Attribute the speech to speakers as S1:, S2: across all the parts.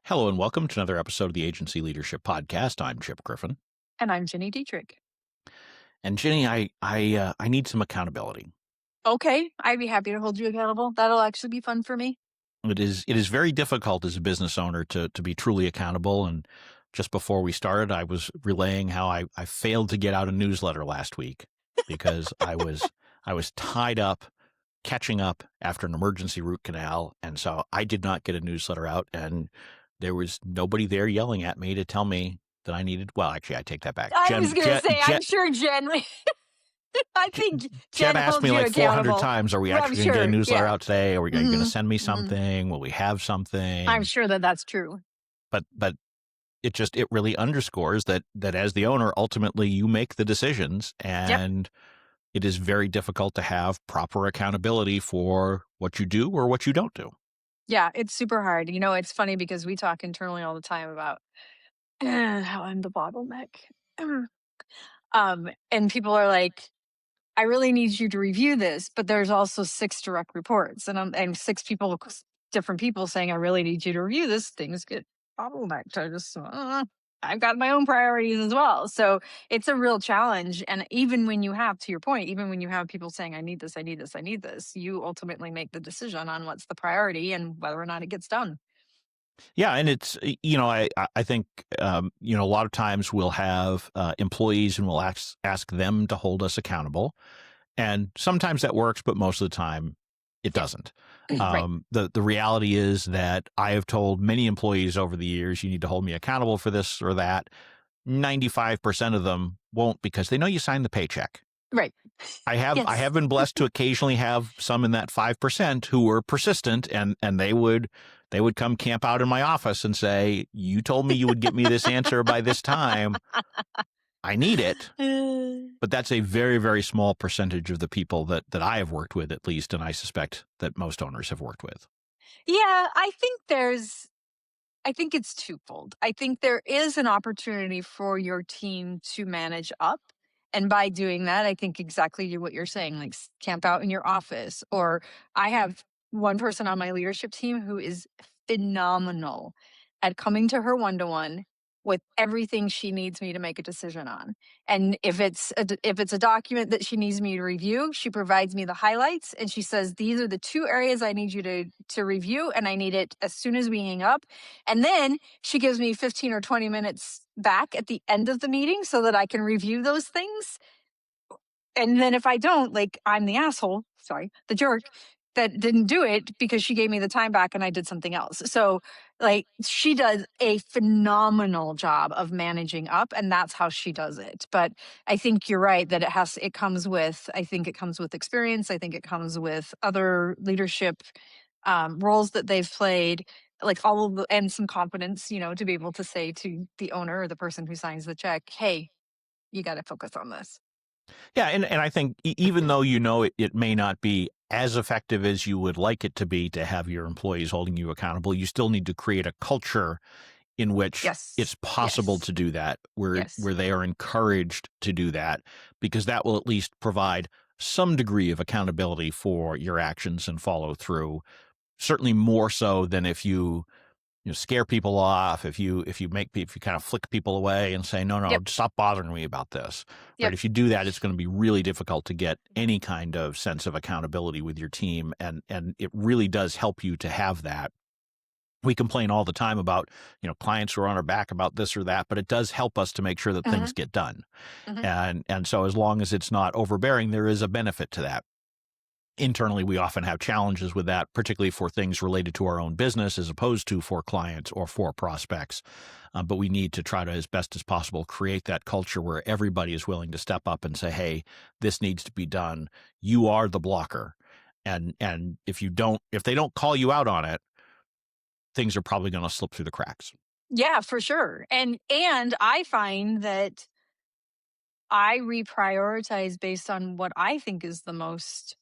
S1: Hello and welcome to another episode of the Agency Leadership Podcast. I'm Chip Griffin.
S2: And I'm Gini Dietrich.
S1: And Ginny, I need some accountability.
S2: Okay, I'd be happy to hold you accountable. That'll actually be fun for me.
S1: It is very difficult as a business owner to be truly accountable. And just before we started, I was relaying how I failed to get out a newsletter last week because I was tied up catching up after an emergency root canal. And so I did not get a newsletter out, and there was nobody there yelling at me to tell me that I needed. Well, actually, I take that back.
S2: I was going to say, I'm sure Jen, I think
S1: Jen asked me like 400 times, are we actually going to get a newsletter out today? Are we going to send me something? Will we have something?
S2: I'm sure that that's true.
S1: But it really underscores that as the owner, ultimately you make the decisions, and it is very difficult to have proper accountability for what you do or what you don't do.
S2: Yeah, it's super hard. You know, it's funny because we talk internally all the time about how I'm the bottleneck. And people are like, I really need you to review this, but there's also 6 direct reports and 6 people, different people saying, I really need you to review this. Things get bottlenecked. I've got my own priorities as well. So it's a real challenge. And even when you have, to your point, even when you have people saying, I need this, I need this, I need this, you ultimately make the decision on what's the priority and whether or not it gets done.
S1: Yeah, and it's, I think, a lot of times we'll have employees and we'll ask them to hold us accountable. And sometimes that works, but most of the time it doesn't.
S2: Right.
S1: The reality is that I have told many employees over the years, you need to hold me accountable for this or that. 95% of them won't, because they know you signed the paycheck.
S2: Right.
S1: I have been blessed to occasionally have some in that 5% who were persistent, and they would come camp out in my office and say, you told me you would get me this answer by this time. I need it. But that's a very, very small percentage of the people that I have worked with, at least, and I suspect that most owners have worked with.
S2: Yeah, I think it's twofold. I think there is an opportunity for your team to manage up. And by doing that, I think exactly what you're saying, like camp out in your office. Or I have one person on my leadership team who is phenomenal at coming to her one-to-one with everything she needs me to make a decision on. And if it's a document that she needs me to review, she provides me the highlights and she says, these are the 2 areas I need you to review, and I need it as soon as we hang up. And then she gives me 15 or 20 minutes back at the end of the meeting so that I can review those things. And then if I don't, like, I'm the asshole, sorry, the jerk that didn't do it because she gave me the time back and I did something else. So like, she does a phenomenal job of managing up, and that's how she does it. But I think you're right that it comes with experience. I think it comes with other leadership roles that they've played, like and some confidence, to be able to say to the owner or the person who signs the check, hey, you got to focus on this.
S1: Yeah, and I think even though it may not be as effective as you would like it to be to have your employees holding you accountable, you still need to create a culture in which it's possible to do that, where they are encouraged to do that, because that will at least provide some degree of accountability for your actions and follow through. Certainly more so than if you scare people off, if you kind of flick people away and say, no, stop bothering me about this. Right? If you do that, it's going to be really difficult to get any kind of sense of accountability with your team. And it really does help you to have that. We complain all the time about, clients who are on our back about this or that, but it does help us to make sure that things get done. And so as long as it's not overbearing, there is a benefit to that. Internally, we often have challenges with that, particularly for things related to our own business as opposed to for clients or for prospects. But we need to try to, as best as possible, create that culture where everybody is willing to step up and say, hey, this needs to be done. You are the blocker. And if they don't call you out on it, things are probably going to slip through the cracks.
S2: Yeah, for sure. And I find that I reprioritize based on what I think is the most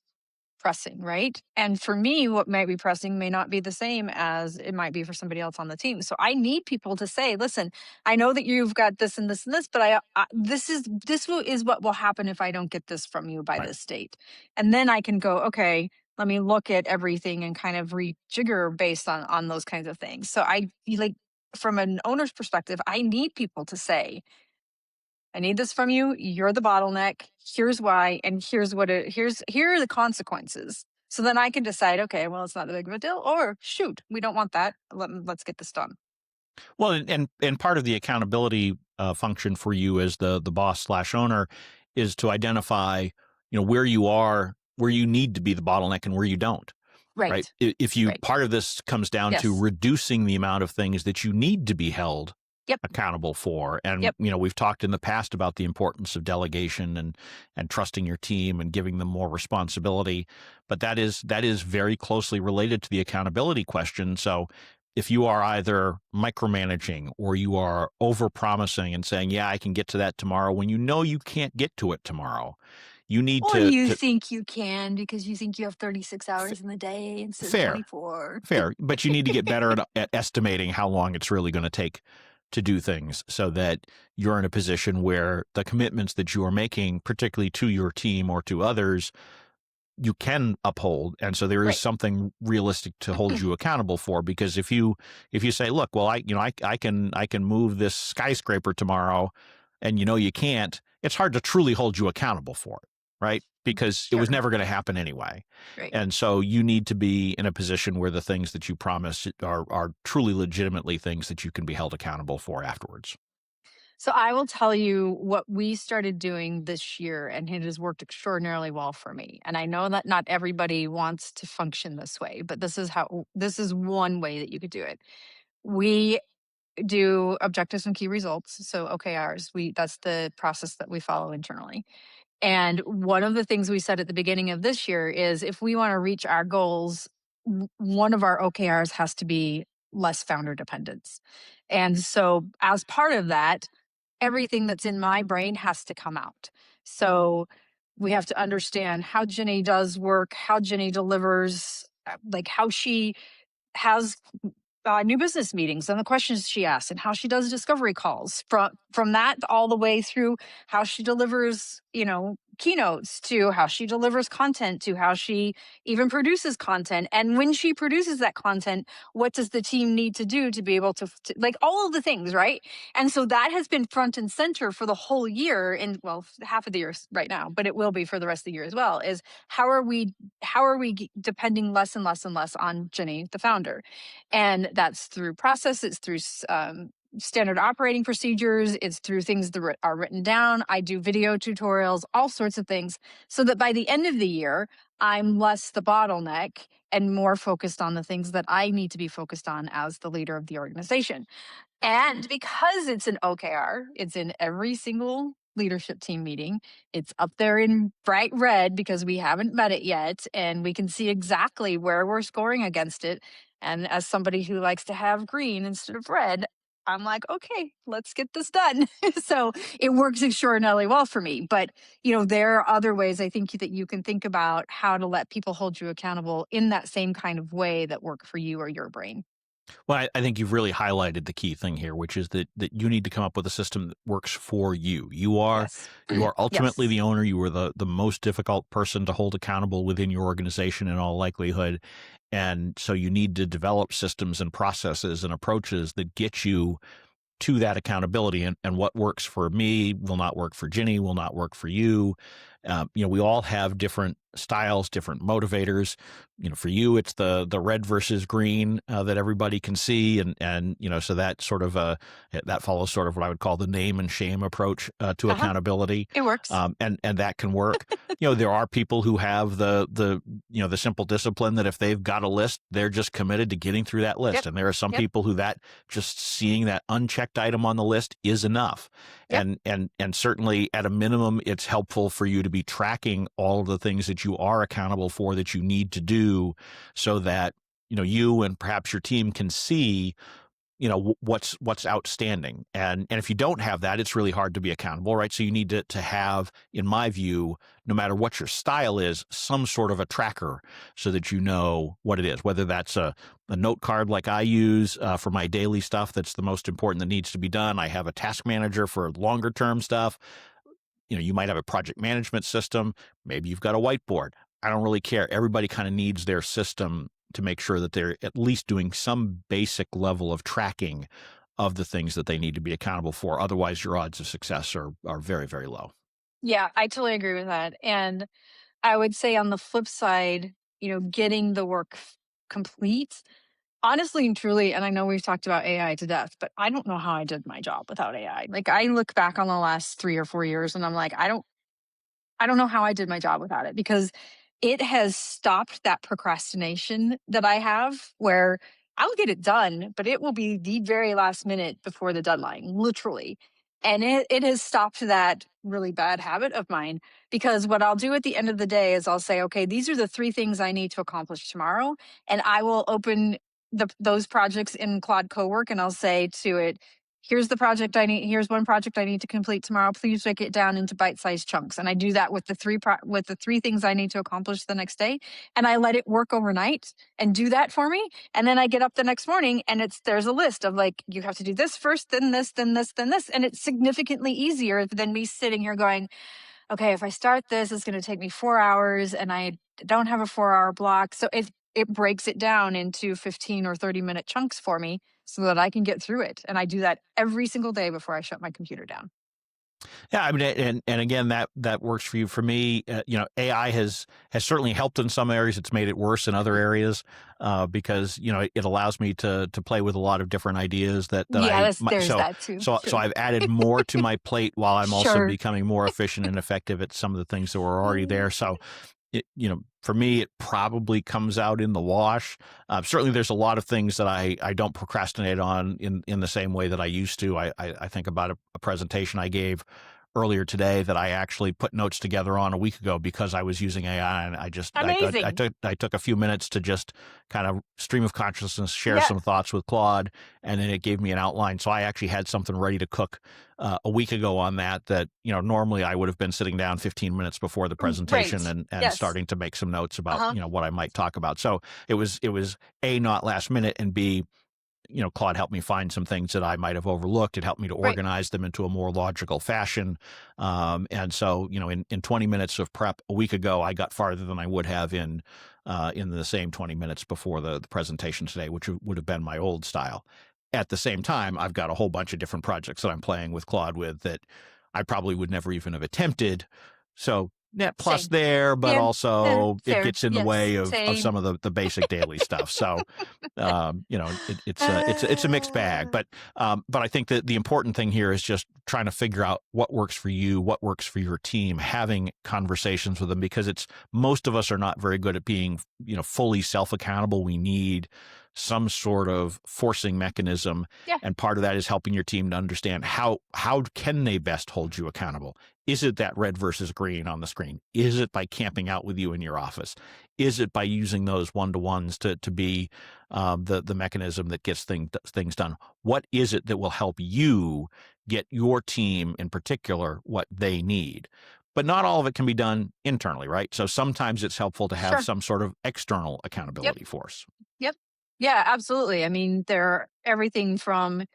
S2: pressing, right? And for me, what might be pressing may not be the same as it might be for somebody else on the team. So I need people to say, listen, I know that you've got this and this and this, but this is what will happen if I don't get this from you by this date. And then I can go, okay, let me look at everything and kind of rejigger based on those kinds of things. So I like from an owner's perspective, I need people to say, I need this from you. You're the bottleneck. Here's why, and here are the consequences. So then I can decide, okay, well, it's not that big of a deal, or shoot, we don't want that. Let's get this done.
S1: Well, and part of the accountability function for you as the boss/owner is to identify, where you are, where you need to be the bottleneck, and where you don't. Right.
S2: Right.
S1: If you
S2: Right.
S1: part of this comes down to
S2: Yes.
S1: reducing the amount of things that you need to be held
S2: Yep.
S1: accountable for. And,
S2: Yep.
S1: we've talked in the past about the importance of delegation and trusting your team and giving them more responsibility. But that is very closely related to the accountability question. So if you are either micromanaging or you are over promising and saying, yeah, I can get to that tomorrow, when you know you can't get to it tomorrow, you need
S2: Or
S1: to
S2: you think you can because you think you have 36 hours in the day instead of
S1: fair,
S2: 24.
S1: but you need to get better at estimating how long it's really going to take to do things so that you're in a position where the commitments that you are making, particularly to your team or to others, you can uphold. And so there is
S2: Right.
S1: something realistic to hold you accountable for. Because if you say, look, well, I can move this skyscraper tomorrow, and you can't, it's hard to truly hold you accountable for it, right? Because it was
S2: Sure.
S1: never going to happen anyway.
S2: Right.
S1: And so you need to be in a position where the things that you promise are truly legitimately things that you can be held accountable for afterwards.
S2: So I will tell you what we started doing this year, and it has worked extraordinarily well for me. And I know that not everybody wants to function this way, but this is one way that you could do it. We do objectives and key results, so OKRs. That's the process that we follow internally. And one of the things we said at the beginning of this year is if we want to reach our goals, one of our OKRs has to be less founder dependence. And so, as part of that, everything that's in my brain has to come out. So, we have to understand how Ginny does work, how Ginny delivers, like how she has new business meetings and the questions she asks and how she does discovery calls from that all the way through how she delivers keynotes to how she delivers content to how she even produces content, and when she produces that content, what does the team need to do to be able to like all of the things, right? And so that has been front and center for the whole year, and well, half of the year right now, but it will be for the rest of the year as well, is how are we depending less and less and less on Ginny, the founder. And that's through process, it's through standard operating procedures, it's through things that are written down. I do video tutorials, all sorts of things, so that by the end of the year, I'm less the bottleneck and more focused on the things that I need to be focused on as the leader of the organization. And because it's an OKR, it's in every single leadership team meeting. It's up there in bright red because we haven't met it yet, and we can see exactly where we're scoring against it. And as somebody who likes to have green instead of red, I'm like, okay, let's get this done. So it works extraordinarily well for me. But, there are other ways I think that you can think about how to let people hold you accountable in that same kind of way that work for you or your brain.
S1: Well, I think you've really highlighted the key thing here, which is that you need to come up with a system that works for you. You are ultimately
S2: Yes.
S1: the owner. You are the most difficult person to hold accountable within your organization in all likelihood. And so you need to develop systems and processes and approaches that get you to that accountability. And what works for me will not work for Ginny, will not work for you. We all have different styles, different motivators. For you, it's the red versus green that everybody can see, and so that sort of that follows sort of what I would call the name and shame approach to accountability.
S2: It works,
S1: and that can work. There are people who have the simple discipline that if they've got a list, they're just committed to getting through that list.
S2: Yep.
S1: And there are some people who that just seeing that unchecked item on the list is enough.
S2: Yep.
S1: And certainly at a minimum, it's helpful for you to be tracking all of the things that you are accountable for that you need to do so that, you and perhaps your team can see, what's outstanding. And if you don't have that, it's really hard to be accountable, right? So you need to have, in my view, no matter what your style is, some sort of a tracker so that you know what it is, whether that's a note card like I use for my daily stuff that's the most important that needs to be done. I have a task manager for longer term stuff. You might have a project management system. Maybe you've got a whiteboard. I don't really care. Everybody kind of needs their system to make sure that they're at least doing some basic level of tracking of the things that they need to be accountable for. Otherwise, your odds of success are very, very low.
S2: Yeah, I totally agree with that. And I would say on the flip side, getting the work complete, honestly and truly, and I know we've talked about AI to death, but I don't know how I did my job without AI. Like, I look back on the last 3 or 4 years and I'm like, I don't know how I did my job without it, because it has stopped that procrastination that I have, where I'll get it done, but it will be the very last minute before the deadline, literally. And it has stopped that really bad habit of mine, because what I'll do at the end of the day is I'll say, okay, these are the 3 things I need to accomplish tomorrow. And I will open those projects in Claude Cowork and I'll say to it, here's the project I need. Here's one project I need to complete tomorrow. Please break it down into bite-sized chunks. And I do that with the 3 things I need to accomplish the next day. And I let it work overnight and do that for me. And then I get up the next morning and there's a list of like, you have to do this first, then this, then this, then this. And it's significantly easier than me sitting here going, okay, if I start this, it's going to take me 4 hours and I don't have a 4-hour block. So it breaks it down into 15 or 30-minute chunks for me so that I can get through it. And I do that every single day before I shut my computer down.
S1: Yeah, I mean, and again, that works for you. For me, AI has certainly helped in some areas. It's made it worse in other areas because it allows me to play with a lot of different ideas that
S2: there's that too.
S1: So I've added more to my plate while I'm also
S2: Sure.
S1: becoming more efficient and effective at some of the things that were already there. So for me, it probably comes out in the wash. Certainly, there's a lot of things that I don't procrastinate on in the same way that I used to. I think about a presentation I gave earlier today that I actually put notes together on a week ago because I was using AI, and I took a few minutes to just kind of stream of consciousness, share some thoughts with Claude, and then it gave me an outline. So I actually had something ready to cook a week ago on that normally I would have been sitting down 15 minutes before the presentation and starting to make some notes about what I might talk about. So it was A, not last minute, and B, Claude helped me find some things that I might have overlooked. It helped me to organize them into a more logical fashion. And so, in 20 minutes of prep a week ago, I got farther than I would have in the same 20 minutes before the presentation today, which would have been my old style. At the same time, I've got a whole bunch of different projects that I'm playing with Claude with that I probably would never even have attempted. So net plus there, but also it gets in the way of some of the basic daily stuff. So, it's a mixed bag, but I think that the important thing here is just trying to figure out what works for you, what works for your team, having conversations with them, because most of us are not very good at being, fully self-accountable. We need some sort of forcing mechanism.
S2: Yeah.
S1: And part of that is helping your team to understand how can they best hold you accountable? Is it that red versus green on the screen? Is it by camping out with you in your office? Is it by using those one-to-ones to be the mechanism that gets things done? What is it that will help you get your team in particular what they need? But not all of it can be done internally, right? So sometimes it's helpful to have some sort of external accountability force.
S2: Yep. Yeah, absolutely. I mean, they're everything from, in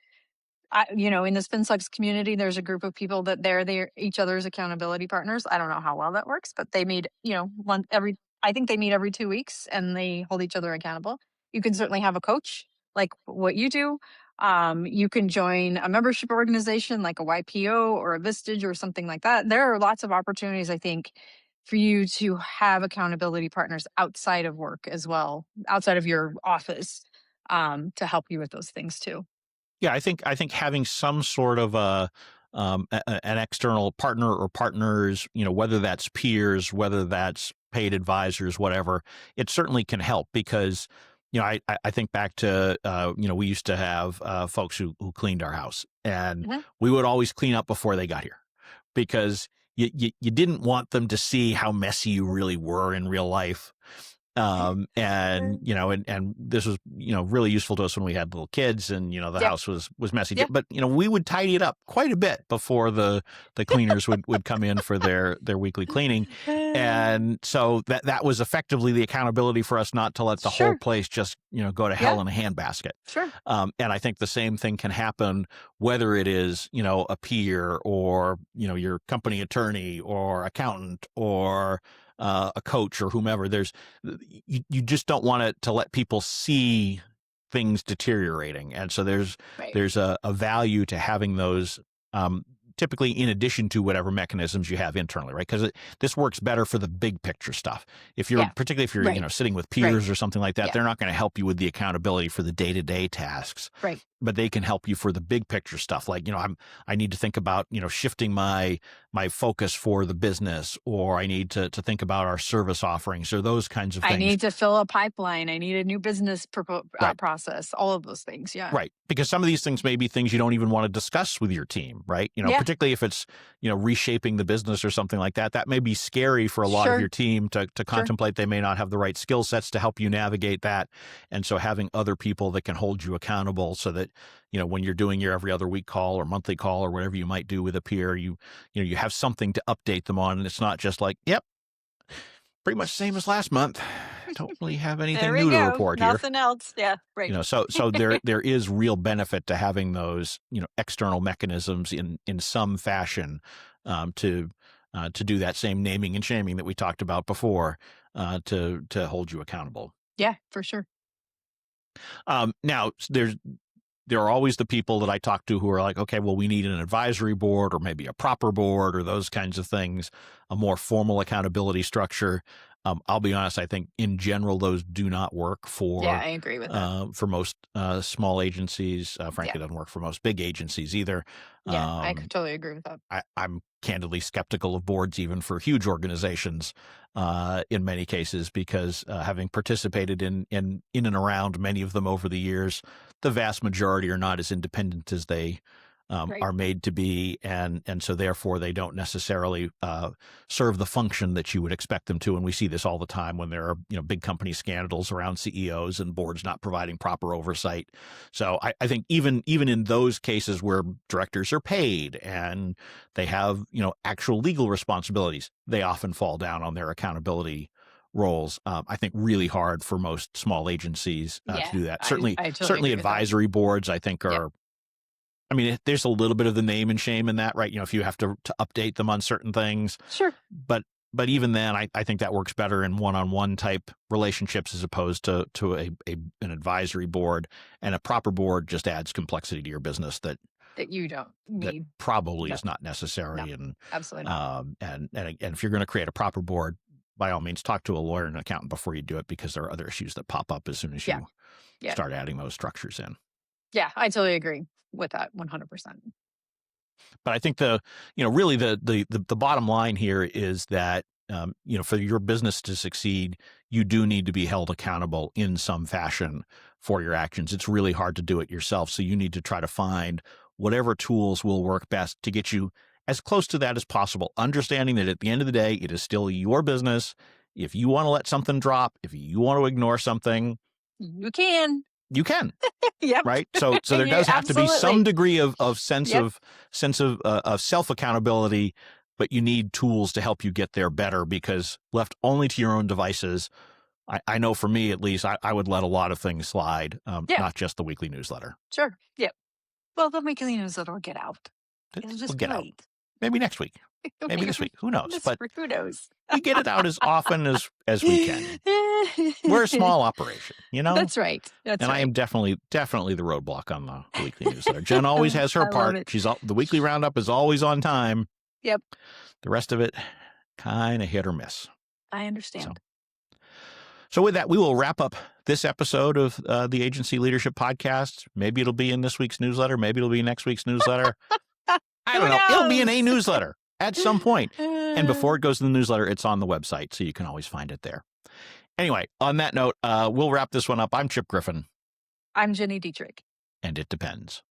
S2: the SpinSucks community, there's a group of people that they're each other's accountability partners. I don't know how well that works, but they meet, I think they meet every 2 weeks and they hold each other accountable. You can certainly have a coach like what you do. You can join a membership organization like a YPO or a Vistage or something like that. There are lots of opportunities, I think, for you to have accountability partners outside of work as well, outside of your office, to help you with those things too.
S1: Yeah, I think having some sort of an external partner or partners, whether that's peers, whether that's paid advisors, whatever, it certainly can help because, I think back to, we used to have folks who cleaned our house, and we would always clean up before they got here because you didn't want them to see how messy you really were in real life. And this was, really useful to us when we had little kids and, the house was messy, but, we would tidy it up quite a bit before the cleaners would come in for their weekly cleaning. And so that was effectively the accountability for us not to let the whole place just, go to hell in a handbasket.
S2: Sure.
S1: And I think the same thing can happen, whether it is, a peer or, your company attorney or accountant or, a coach or whomever. You just don't want to let people see things deteriorating. And so there's
S2: Right.
S1: a value to having those typically in addition to whatever mechanisms you have internally, right? Because this works better for the big picture stuff. Particularly if you're
S2: Right.
S1: sitting with
S2: Right.
S1: peers or something like that,
S2: Yeah.
S1: they're not going to help you with the accountability for the day-to-day tasks.
S2: Right.
S1: But they can help you for the big picture stuff. Like, I need to think about, shifting my focus for the business, or I need to think about our service offerings, or those kinds of
S2: I
S1: things.
S2: need to fill a pipeline. I need a new business
S1: Right.
S2: process. All of those things. Yeah.
S1: Right. Because some of these things may be things you don't even want to discuss with your team, right?
S2: Yeah.
S1: Particularly if it's, reshaping the business or something like that. That may be scary for a lot of your team to contemplate. They may not have the right skill sets to help you navigate that. And so having other people that can hold you accountable so that, when you're doing your every other week call or monthly call or whatever you might do with a peer, you have something to update them on. And it's not just like, yep, pretty much the same as last month. Don't really have anything new to report here.
S2: Nothing else. Yeah. Right.
S1: So there is real benefit to having those, external mechanisms in some fashion to do that same naming and shaming that we talked about before to hold you accountable.
S2: Yeah, for sure.
S1: Now there are always the people that I talk to who are like, okay, well, we need an advisory board or maybe a proper board or those kinds of things, a more formal accountability structure. I'll be honest, I think in general, those do not work for
S2: I agree with that.
S1: For most small agencies. Frankly, it doesn't work for most big agencies either.
S2: Yeah, I totally agree with that.
S1: I'm candidly skeptical of boards even for huge organizations in many cases because having participated in and around many of them over the years, the vast majority are not as independent as they are made to be, and so therefore they don't necessarily serve the function that you would expect them to. And we see this all the time when there are big company scandals around CEOs and boards not providing proper oversight. So I think even in those cases where directors are paid and they have actual legal responsibilities, they often fall down on their accountability roles. I think really hard for most small agencies to do that. Certainly advisory boards, I think, are. I mean, there's a little bit of the name and shame in that, right? if you have to update them on certain things.
S2: Sure.
S1: But even then, I think that works better in one-on-one type relationships as opposed to an advisory board. And a proper board just adds complexity to your business that
S2: you don't need.
S1: That probably is not necessary.
S2: No,
S1: and
S2: absolutely not.
S1: And if you're going to create a proper board, by all means, talk to a lawyer and an accountant before you do it, because there are other issues that pop up as soon as you start adding those structures in.
S2: Yeah, I totally agree with that 100%.
S1: But I think really the bottom line here is that, for your business to succeed, you do need to be held accountable in some fashion for your actions. It's really hard to do it yourself. So you need to try to find whatever tools will work best to get you as close to that as possible, understanding that at the end of the day, it is still your business. If you want to let something drop, if you want to ignore something,
S2: you can.
S1: You can.
S2: Yep.
S1: Right. So there does have to be some degree of sense of self accountability, but you need tools to help you get there better, because left only to your own devices, I know for me at least, I would let a lot of things slide, not just the weekly newsletter.
S2: Sure. Yep. Well, the weekly newsletter will get out. It'll just
S1: get out. Maybe next week. Maybe this week. Who knows?
S2: But who knows?
S1: We get it out as often as we can. We're a small operation,
S2: That's right.
S1: And I am definitely the roadblock on the weekly newsletter. Jen always has her part. The weekly roundup is always on time.
S2: Yep.
S1: The rest of it, kind of hit or miss.
S2: I understand.
S1: So with that, we will wrap up this episode of the Agency Leadership Podcast. Maybe it'll be in this week's newsletter. Maybe it'll be next week's newsletter. I don't know. It'll be in a newsletter at some point. And before it goes to the newsletter, it's on the website, so you can always find it there. Anyway, on that note, we'll wrap this one up. I'm Chip Griffin.
S2: I'm Jenny Dietrich.
S1: And it depends.